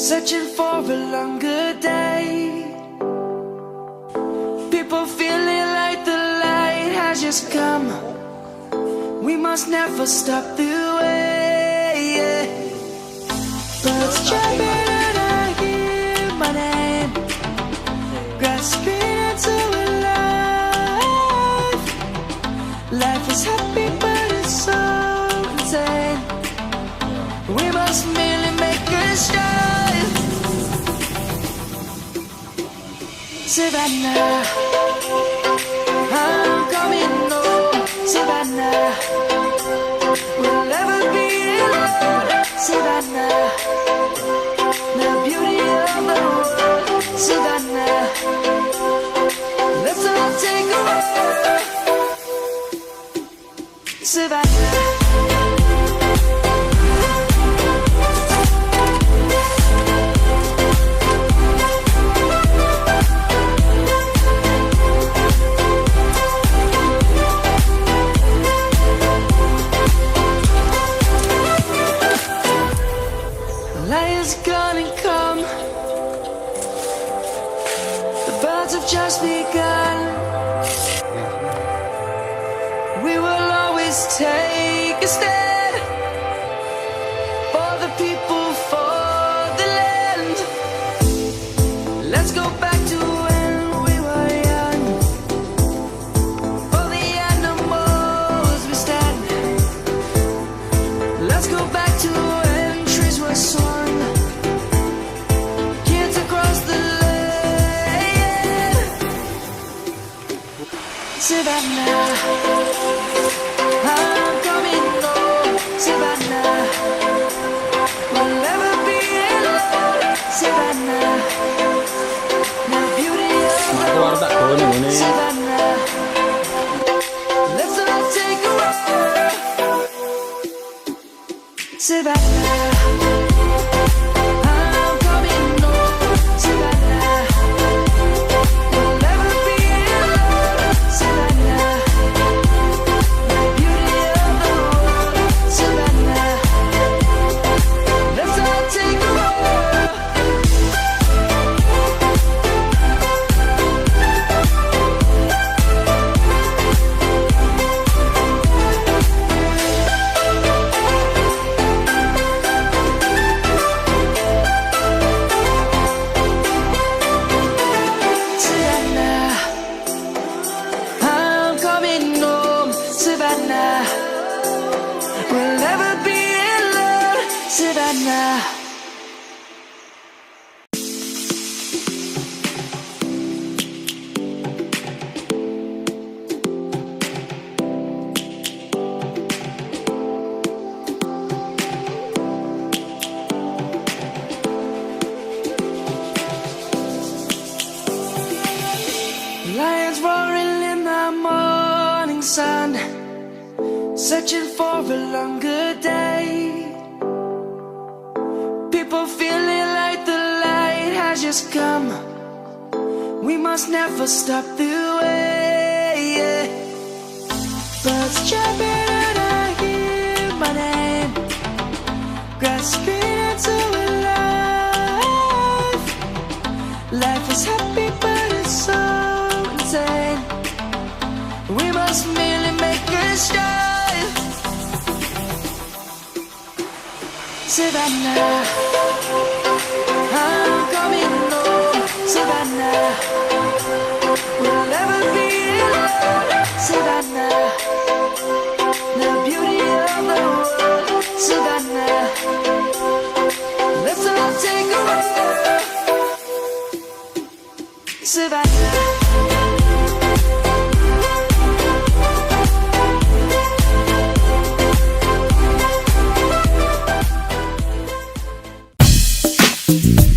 searching for a longer day. People feeling like the light has just come. We must never stop the way. Birds chirping and I hear my name, grasping into a life. Life is happy but it's so insane. We must merely make a start. Savannah, I'm coming home. Savannah, we'll never be alone. Savannah, the beauty of the world. Savannah, let's all take a walk. Savannah. Lion's gonna come. The birds have just begun. We will always take a stand for the people, for the land. Let's go back to when we were young. For the animals we stand. Let's go back to when trees were swung. Savannah, I'm coming home. Savannah, we'll never be alone. Savannah, the beauty of the world. Savannah, let's all take a walk. Savannah. We'll never be alone, Savannah. Lions roaring in the morning sun, searching for a longer day. People feeling like the light has just come. We must never stop the way. Birds chirping and I hear my name, grasping into a life. Life is happy but it's so insane. We must merely make a start. Savannah, I'm coming home. Savannah, we'll never be alone. Savannah, the beauty of the world. Savannah, let's all take a walk. Savannah. We'll be right back.